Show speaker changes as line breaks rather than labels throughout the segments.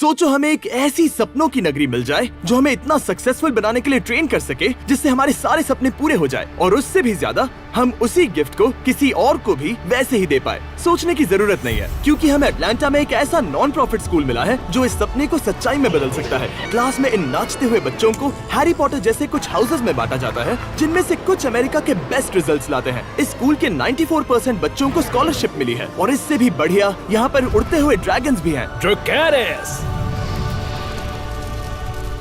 सोचो हमें एक ऐसी सपनों की नगरी मिल जाए जो हमें इतना सक्सेसफुल बनाने के लिए ट्रेन कर सके जिससे हमारे सारे सपने पूरे हो जाए, और उससे भी ज्यादा हम उसी गिफ्ट को किसी और को भी वैसे ही दे पाए। सोचने की जरूरत नहीं है, क्योंकि हमें अटलांटा में एक ऐसा नॉन प्रॉफिट स्कूल मिला है जो इस सपने को सच्चाई में बदल सकता है। क्लास में इन नाचते हुए बच्चों को हैरी पॉटर जैसे कुछ हाउसेस में बांटा जाता है, जिनमें से कुछ अमेरिका के बेस्ट रिजल्ट्स लाते हैं। इस स्कूल के 94% बच्चों को स्कॉलरशिप मिली है, और इससे भी बढ़िया यहाँ पर उड़ते हुए ड्रैगन्स भी हैं।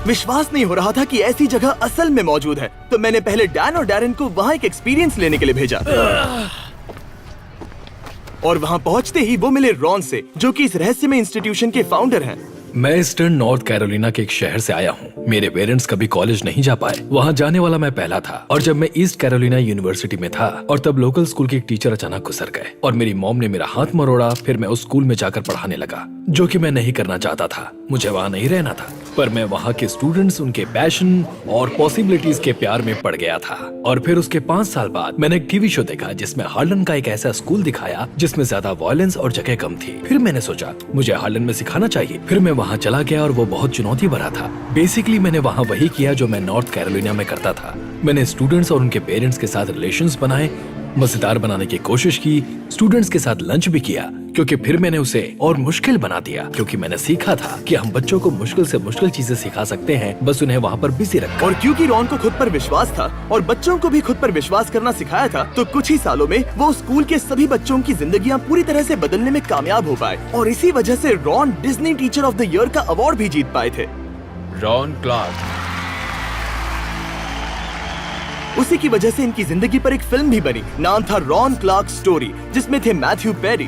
विश्वास नहीं हो रहा था कि ऐसी जगह असल में मौजूद है, तो मैंने पहले डैन और डैरन को वहाँ एक एक्सपीरियंस लेने के लिए भेजा। और वहाँ पहुँचते ही वो मिले रॉन से, जो कि इस रहस्यमय इंस्टीट्यूशन के फाउंडर हैं।
मैं ईस्टर्न नॉर्थ कैरोलिना के एक शहर से आया हूँ। मेरे पेरेंट्स कभी कॉलेज नहीं जा पाए, वहाँ जाने वाला मैं पहला था। और जब मैं ईस्ट कैरोलिना यूनिवर्सिटी में था, और तब लोकल स्कूल के एक टीचर अचानक गुजर गए, और मेरी मॉम ने मेरा हाथ मरोड़ा। फिर मैं उस स्कूल में जाकर पढ़ाने लगा, जो कि मैं नहीं करना चाहता था। मुझे वहाँ नहीं रहना था, पर मैं वहाँ के स्टूडेंट्स, उनके पैशन और पॉसिबिलिटीज के प्यार में पड़ गया था। और फिर उसके 5 साल बाद मैंने एक टीवी शो देखा जिसमें हार्लन का एक ऐसा स्कूल दिखाया जिसमें ज्यादा वायलेंस और जगह कम थी। फिर मैंने सोचा मुझे हार्लन में सिखाना चाहिए। फिर मैं वहाँ चला गया, और वो बहुत चुनौती भरा था। बेसिकली मैंने वहाँ वही किया जो मैं नॉर्थ कैरोलिना में करता था। मैंने स्टूडेंट्स और उनके पेरेंट्स के साथ रिलेशंस बनाए, मजेदार बनाने की कोशिश की, स्टूडेंट्स के साथ लंच भी किया, क्योंकि फिर मैंने उसे और मुश्किल बना दिया, क्योंकि मैंने सीखा था कि हम बच्चों को मुश्किल से मुश्किल चीजें सिखा सकते हैं, बस उन्हें वहाँ पर बिजी रखकर।
और क्योंकि रॉन को खुद पर विश्वास था और बच्चों को भी खुद पर विश्वास करना सिखाया था, तो कुछ ही सालों में वो स्कूल के सभी बच्चों की जिंदगियाँ पूरी तरह से बदलने में कामयाब हो पाए। और इसी वजह से Ron Disney teacher of the year का अवार्ड भी जीत पाए थे।
Ron Clark.
उसी की वजह से इनकी जिंदगी पर एक फिल्म भी बनी। नाम था रॉन क्लार्क स्टोरी, जिसमें थे मैथ्यू पेरी।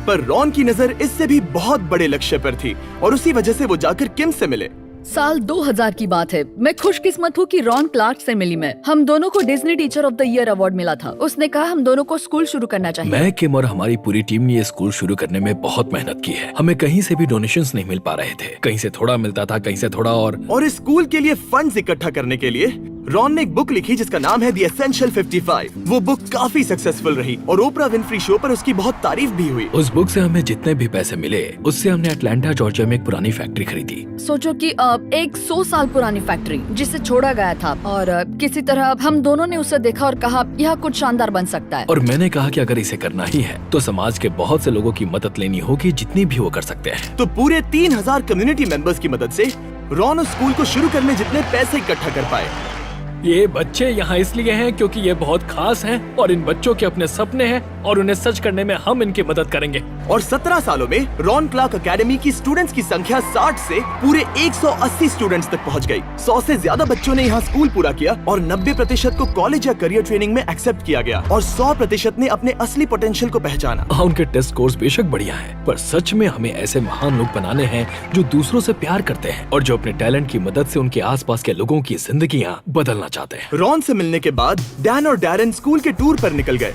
पर रॉन की नजर इससे भी बहुत बड़े लक्ष्य पर थी, और उसी वजह से वो जाकर किम से मिले।
साल 2000 की बात है। मैं खुशकिस्मत हूँ कि रॉन क्लार्क से मिली मैं। हम दोनों को Disney teacher of the year award मिला था। उसने कहा हम दोनों को स्कूल शुरू करना चाहिए।
मैं, किम और हमारी पूरी टीम ने ये स्कूल शुरू करने में बहुत मेहनत की है। हमें कहीं से भी डोनेशंस नहीं मिल पा रहे थे, कहीं से थोड़ा मिलता था, कहीं से थोड़ा। और
इस स्कूल के लिए फंड्स इकट्ठा करने के लिए रॉन ने एक बुक लिखी जिसका नाम है द एसेंशियल 55। वो बुक काफी सक्सेसफुल रही, और ओपरा विनफ्री शो पर उसकी बहुत तारीफ भी हुई।
उस बुक से हमें जितने भी पैसे मिले, उससे हमने अटलांटा जॉर्जिया में एक पुरानी फैक्ट्री खरीदी।
सोचो कि एक 100 साल पुरानी फैक्ट्री जिसे छोड़ा गया था, और किसी तरह हम दोनों ने उसे देखा और कहा यह कुछ शानदार बन सकता है।
और मैंने कहा कि अगर इसे करना ही है तो समाज के बहुत से लोगों की मदद लेनी होगी, जितनी भी वो कर सकते हैं।
तो पूरे 3000 कम्युनिटी मेंबर्स की मदद से रॉन उस स्कूल को शुरू करने जितने पैसे इकट्ठा कर पाए।
ये बच्चे यहाँ इसलिए हैं क्योंकि ये बहुत खास हैं, और इन बच्चों के अपने सपने हैं, और उन्हें सच करने में हम इनकी मदद करेंगे।
और 17 सालों में रॉन क्लार्क एकेडमी की स्टूडेंट्स की संख्या 60 से पूरे 180 स्टूडेंट्स तक पहुँच गई। 100 से ज्यादा बच्चों ने यहाँ स्कूल पूरा किया, और 90% को कॉलेज या करियर ट्रेनिंग में एक्सेप्ट किया गया, और 100% ने अपने असली पोटेंशियल को पहचाना।
उनके टेस्ट स्कोर्स बेशक बढ़िया हैं, पर सच में हमें ऐसे महान लोग बनाने हैं जो दूसरों से प्यार करते हैं, और जो अपने टैलेंट की मदद से उनके आसपास के लोगों की जिंदगियाँ बदलना चाहते हैं।
रॉन से मिलने के बाद डैन और डैरन स्कूल के टूर पर निकल गए।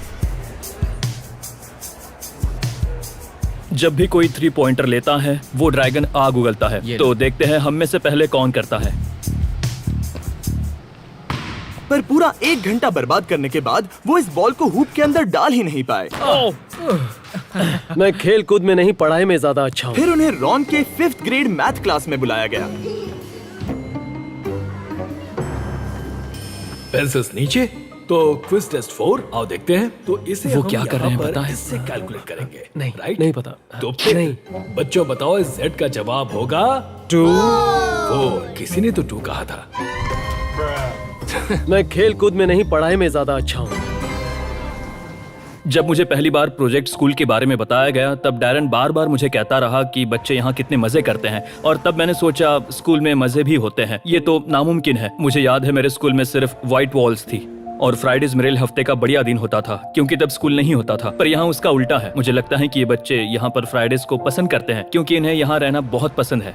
जब भी कोई 3 पॉइंटर लेता है वो ड्रैगन आग उगलता है। तो देखते हैं हम में से पहले कौन करता है।
पर पूरा 1 घंटा बर्बाद करने के बाद वो इस बॉल को हूप के अंदर डाल ही नहीं पाए।
मैं खेल कूद में नहीं, पढ़ाई में ज्यादा अच्छा हूँ।
फिर उन्हें रॉन के 5th ग्रेड मैथ क्लास में बुलाया गया।
पेंसिल्स नीचे, तो क्विज टेस्ट 4 आओ देखते हैं। तो इसे
वो
हम
क्या कर रहे हैं
यहाँ पर
पता है?
इससे कैलकुलेट करेंगे।
नहीं,
राइट?
नहीं पता।
तो फिर
नहीं।
बच्चों बताओ, इस Z का जवाब होगा 2 4। किसी ने तो 2 कहा था।
मैं खेल कूद में नहीं, पढ़ाई में ज्यादा अच्छा हूँ।
जब मुझे पहली बार प्रोजेक्ट स्कूल के बारे में बताया गया, तब डैरन बार बार मुझे कहता रहा कि बच्चे यहाँ कितने मजे करते हैं, और तब मैंने सोचा स्कूल में मजे भी होते हैं, ये तो नामुमकिन है। मुझे याद है मेरे स्कूल में सिर्फ व्हाइट वॉल्स थी, और फ्राइडेज मेरे हफ्ते का बढ़िया दिन होता था, क्योंकि तब स्कूल नहीं होता था। पर यहाँ उसका उल्टा है। मुझे लगता है कि ये बच्चे यहाँ पर फ्राइडेज को पसंद करते हैं, क्योंकि इन्हें यहाँ रहना बहुत पसंद है।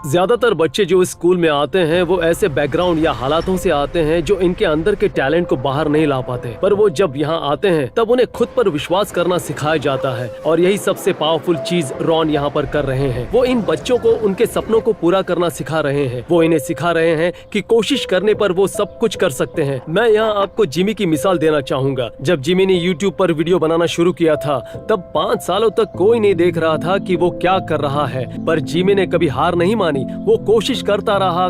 ज्यादातर बच्चे जो इस स्कूल में आते हैं वो ऐसे बैकग्राउंड या हालातों से आते हैं जो इनके अंदर के टैलेंट को बाहर नहीं ला पाते, पर वो जब यहाँ आते हैं तब उन्हें खुद पर विश्वास करना सिखाया जाता है। और यही सबसे पावरफुल चीज रॉन यहाँ पर कर रहे हैं। वो इन बच्चों को उनके सपनों को पूरा करना सिखा रहे हैं। वो इन्हें सिखा रहे हैं कि कोशिश करने पर वो सब कुछ कर सकते हैं। मैं यहाँ आपको जिमी की मिसाल देना चाहूंगा। जब जिमी ने YouTube पर वीडियो बनाना शुरू किया था तब 5 सालों तक कोई नहीं देख रहा था कि वो क्या कर रहा है, पर जिमी ने कभी हार नहीं मानी। वो कोशिश करता रहा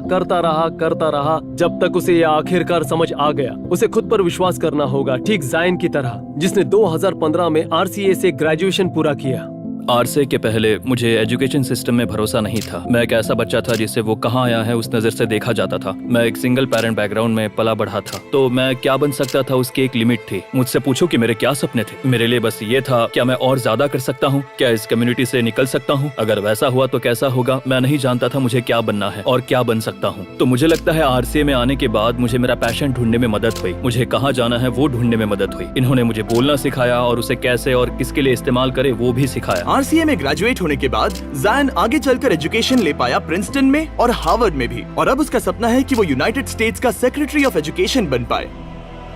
जब तक उसे यह आखिरकार समझ आ गया। उसे खुद पर विश्वास करना होगा, ठीक जायन की तरह जिसने 2015 में RCA से ग्रेजुएशन पूरा किया।
आरसे के पहले मुझे एजुकेशन सिस्टम में भरोसा नहीं था। मैं एक ऐसा बच्चा था जिसे वो कहाँ आया है उस नजर से देखा जाता था। मैं एक सिंगल पेरेंट बैकग्राउंड में पला बढ़ा था, तो मैं क्या बन सकता था उसकी एक लिमिट थी। मुझसे पूछो कि मेरे क्या सपने थे, मेरे लिए बस ये था क्या मैं और ज्यादा कर सकता हूँ, क्या इस कम्युनिटी से निकल सकता हूँ। अगर वैसा हुआ तो कैसा होगा। मैं नहीं जानता था मुझे क्या बनना है और क्या बन सकता हूँ। तो मुझे लगता है RCA में आने के बाद मुझे मेरा पैशन ढूंढने में मदद हुई। मुझे कहाँ जाना है वो ढूंढने में मदद हुई। इन्होंने मुझे बोलना सिखाया और उसे कैसे और किसके लिए इस्तेमाल करे वो भी सिखाया।
RCA में ग्रेजुएट होने के बाद जायन आगे चलकर एजुकेशन ले पाया प्रिंसटन में और हार्वर्ड में भी, और अब उसका सपना है कि वो यूनाइटेड स्टेट्स का सेक्रेटरी ऑफ एजुकेशन बन पाए।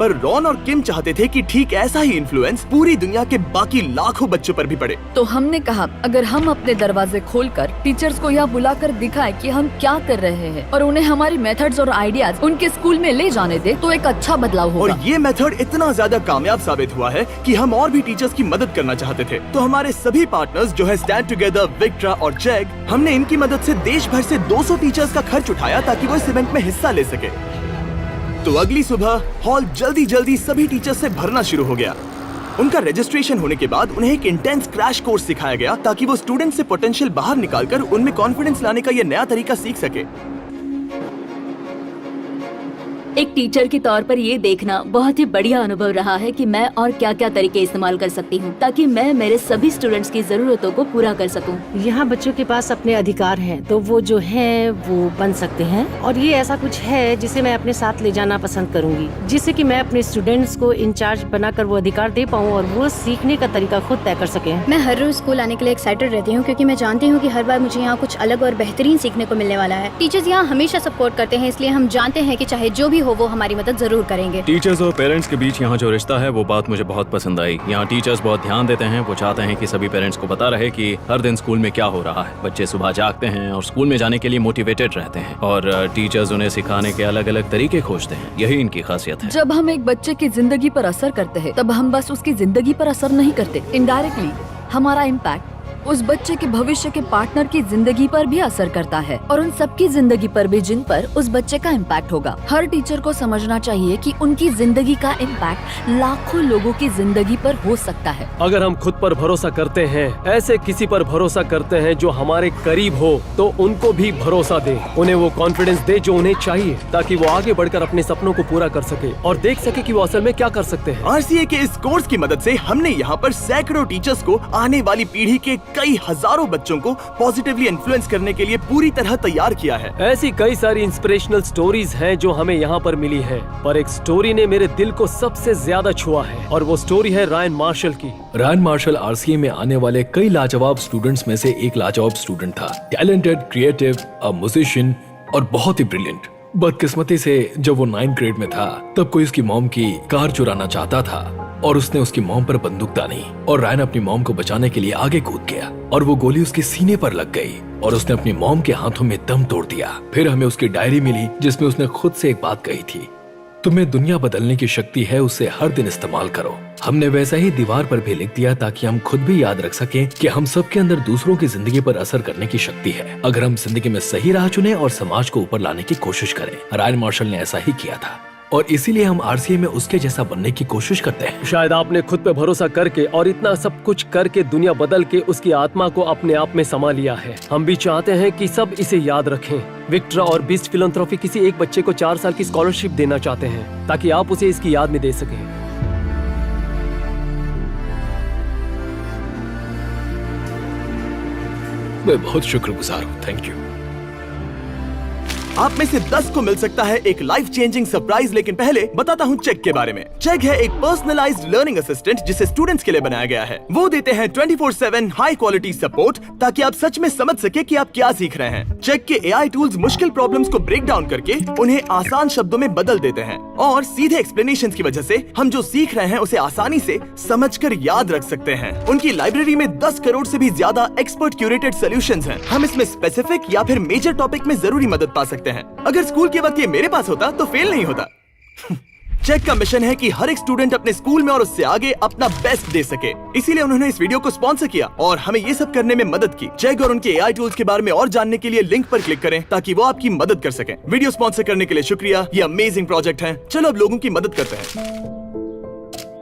पर रॉन और किम चाहते थे कि ठीक ऐसा ही इन्फ्लुएंस पूरी दुनिया के बाकी लाखों बच्चों पर भी पड़े।
तो हमने कहा अगर हम अपने दरवाजे खोलकर टीचर्स को यहाँ बुलाकर दिखाएं कि हम क्या कर रहे हैं और उन्हें हमारी मेथड्स और आइडियाज उनके स्कूल में ले जाने दे तो एक अच्छा बदलाव होगा।
और ये मेथड इतना ज्यादा कामयाब साबित हुआ है कि हम और भी टीचर्स की मदद करना चाहते थे। तो हमारे सभी पार्टनर्स जो है स्टैंड टुगेदर, विक्ट्रा और चेग, हमने इनकी मदद से देश भर से 200 टीचर्स का खर्च उठाया ताकि वो इस इवेंट में हिस्सा ले सके। तो अगली सुबह हॉल जल्दी सभी टीचर्स से भरना शुरू हो गया। उनका रजिस्ट्रेशन होने के बाद उन्हें एक इंटेंस क्रैश कोर्स सिखाया गया ताकि वो स्टूडेंट से पोटेंशियल बाहर निकालकर उनमें कॉन्फिडेंस लाने का ये नया तरीका सीख सके।
एक टीचर के तौर पर ये देखना बहुत ही बढ़िया अनुभव रहा है कि मैं और क्या क्या तरीके इस्तेमाल कर सकती हूँ ताकि मैं मेरे सभी स्टूडेंट्स की जरूरतों को पूरा कर सकूँ।
यहाँ बच्चों के पास अपने अधिकार हैं, तो वो जो है वो बन सकते हैं, और ये ऐसा कुछ है जिसे मैं अपने साथ ले जाना पसंद करूँगी, जिससे कि मैं अपने स्टूडेंट्स को इंचार्ज बनाकर वो अधिकार दे पाऊँ और वो सीखने का तरीका खुद तय कर सके।
मैं हर रोज स्कूल आने के लिए एक्साइटेड रहती हूँ क्योंकि मैं जानती हूँ कि हर बार मुझे यहाँ कुछ अलग और बेहतरीन सीखने को मिलने वाला है। टीचर्स यहाँ हमेशा सपोर्ट करते हैं, इसलिए हम जानते हैं कि चाहे जो भी हो वो हमारी मदद जरूर करेंगे।
टीचर्स और पेरेंट्स के बीच यहाँ जो रिश्ता है वो बात मुझे बहुत पसंद आई। यहाँ टीचर्स बहुत ध्यान देते हैं। वो चाहते हैं कि सभी पेरेंट्स को पता रहे कि हर दिन स्कूल में क्या हो रहा है। बच्चे सुबह जागते हैं और स्कूल में जाने के लिए मोटिवेटेड रहते हैं, और टीचर्स उन्हें सिखाने के अलग अलग तरीके खोजते हैं। यही इनकी खासियत है।
जब हम एक बच्चे की जिंदगी पर असर करते हैं तब हम बस उसकी जिंदगी पर असर नहीं करते, इनडायरेक्टली हमारा इम्पैक्ट उस बच्चे के भविष्य के पार्टनर की जिंदगी पर भी असर करता है और उन सबकी जिंदगी पर भी जिन पर उस बच्चे का इम्पैक्ट होगा। हर टीचर को समझना चाहिए कि उनकी जिंदगी का इम्पैक्ट लाखों लोगों की जिंदगी पर हो सकता है।
अगर हम खुद पर भरोसा करते हैं, ऐसे किसी पर भरोसा करते हैं जो हमारे करीब हो, तो उनको भी भरोसा दे, उन्हें वो कॉन्फिडेंस दे जो उन्हें चाहिए ताकि वो आगे बढ़कर अपने सपनों को पूरा कर सके और देख सके कि वो असल में क्या कर सकते हैं।
RCA के इस कोर्स की मदद से हमने यहाँ पर सैकड़ों टीचर्स को आने वाली पीढ़ी के कई हजारों बच्चों को पॉजिटिवली इन्फ्लुएंस करने के लिए पूरी तरह तैयार किया है।
ऐसी कई सारी इंस्पिरेशनल स्टोरीज हैं जो हमें यहाँ पर मिली हैं, पर एक स्टोरी ने मेरे दिल को सबसे ज्यादा छुआ है और वो स्टोरी है रायन मार्शल की।
रायन मार्शल RCA में आने वाले कई लाजवाब स्टूडेंट्स में से एक लाजवाब स्टूडेंट था। टैलेंटेड, क्रिएटिव, अ म्यूजिशियन और बहुत ही ब्रिलियंट। बदकिस्मती से जब वो 9th ग्रेड में था तब कोई उसकी मॉम की कार चुराना चाहता था और उसने उसकी मॉम पर बंदूक तानी और रायन अपनी मॉम को बचाने के लिए आगे कूद गया और वो गोली उसके सीने पर लग गई और उसने अपनी मॉम के हाथों में दम तोड़ दिया। फिर हमें उसकी डायरी मिली जिसमें उसने खुद से एक बात कही थी, तुम्हें दुनिया बदलने की शक्ति है, उसे हर दिन इस्तेमाल करो। हमने वैसा ही दीवार पर भी लिख दिया ताकि हम खुद भी याद रख सकें कि हम सबके अंदर दूसरों की जिंदगी पर असर करने की शक्ति है, अगर हम जिंदगी में सही राह चुने और समाज को ऊपर लाने की कोशिश करें। रायन मार्शल ने ऐसा ही किया था और इसीलिए हम RCA में उसके जैसा बनने की कोशिश करते हैं।
शायद आपने खुद पे भरोसा करके और इतना सब कुछ करके दुनिया बदल के उसकी आत्मा को अपने आप में समा लिया है। हम भी चाहते हैं कि सब इसे याद रखें। विक्ट्रा और बीस्ट फिलैंथ्रोपी किसी एक बच्चे को 4 साल की स्कॉलरशिप देना चाहते हैं ताकि आप उसे इसकी याद में दे सकें।
मैं बहुत शुक्रगुजार हूँ। Thank you.
आप में से 10 को मिल सकता है एक लाइफ चेंजिंग सरप्राइज। लेकिन पहले बताता हूँ चेक के बारे में। चेक है एक पर्सनलाइज्ड लर्निंग असिस्टेंट जिसे स्टूडेंट्स के लिए बनाया गया है। वो देते हैं 24/7 हाई क्वालिटी सपोर्ट ताकि आप सच में समझ सके कि आप क्या सीख रहे हैं। चेक के AI टूल्स मुश्किल प्रॉब्लम्स को ब्रेक डाउन करके उन्हें आसान शब्दों में बदल देते हैं और सीधे एक्सप्लेनेशंस की वजह से हम जो सीख रहे हैं उसे आसानी से समझकर याद रख सकते हैं। उनकी लाइब्रेरी में 10 करोड़ से भी ज्यादा एक्सपर्ट क्यूरेटेड सॉल्यूशंस हैं। हम इसमें स्पेसिफिक या फिर मेजर टॉपिक में जरूरी मदद पा सकते हैं। अगर स्कूल के वक्त ये मेरे पास होता तो फेल नहीं होता। चेक का मिशन है कि हर एक स्टूडेंट अपने स्कूल में और उससे आगे अपना बेस्ट दे सके। इसीलिए उन्होंने इस वीडियो को स्पॉन्सर किया और हमें ये सब करने में मदद की। चेक और उनके AI टूल्स के बारे में और जानने के लिए लिंक पर क्लिक करें ताकि वो आपकी मदद कर सकें। वीडियो स्पॉन्सर करने के लिए शुक्रिया। ये अमेजिंग प्रोजेक्ट है। चलो अब लोगों की मदद करते हैं।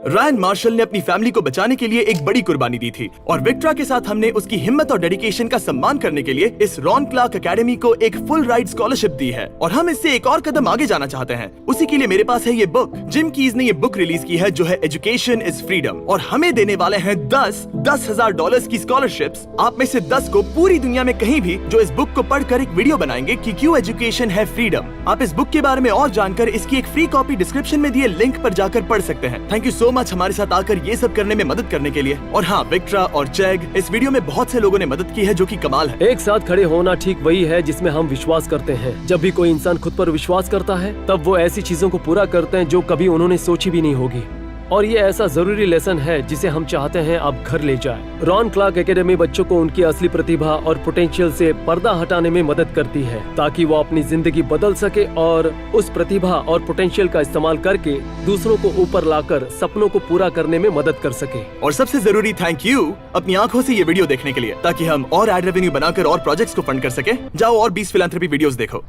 रायन मार्शल ने अपनी फैमिली को बचाने के लिए एक बड़ी कुर्बानी दी थी और विक्ट्रा के साथ हमने उसकी हिम्मत और डेडिकेशन का सम्मान करने के लिए इस रॉन क्लार्क एकेडमी को एक फुल राइड स्कॉलरशिप दी है और हम इससे एक और कदम आगे जाना चाहते हैं। उसी के लिए मेरे पास है ये बुक। जिम कीज ने ये बुक रिलीज की है जो है एजुकेशन इज फ्रीडम और हमें देने वाले हैं $10,000 की स्कॉलरशिप्स। आप में से 10 को पूरी दुनिया में कहीं भी जो इस बुक को पढ़कर एक वीडियो बनाएंगे कि क्यों एजुकेशन है फ्रीडम। आप इस बुक के बारे में और जानकर इसकी एक फ्री कॉपी डिस्क्रिप्शन में दिए लिंक पर जाकर पढ़ सकते हैं। थैंक यू सो मच हमारे साथ आकर ये सब करने में मदद करने के लिए। और हाँ, विक्ट्रा और चैग, इस वीडियो में बहुत से लोगों ने मदद की है जो कि कमाल है।
एक साथ खड़े होना ठीक वही है जिसमें हम विश्वास करते हैं। जब भी कोई इंसान खुद पर विश्वास करता है तब वो ऐसी चीजों को पूरा करते हैं जो कभी उन्होंने सोची भी नहीं होगी। और ये ऐसा जरूरी लेसन है जिसे हम चाहते हैं अब घर ले जाए। रॉन क्लार्क एकेडमी बच्चों को उनकी असली प्रतिभा और पोटेंशियल से पर्दा हटाने में मदद करती है ताकि वो अपनी जिंदगी बदल सके और उस प्रतिभा और पोटेंशियल का इस्तेमाल करके दूसरों को ऊपर लाकर सपनों को पूरा करने में मदद कर सके।
और सबसे जरूरी थैंक यू अपनी आंखों से ये वीडियो देखने के लिए ताकि हम और एड रेवेन्यू बनाकर और प्रोजेक्ट्स को फंड कर सके। जाओ और 20 फिलैंथ्रोपी वीडियोस देखो।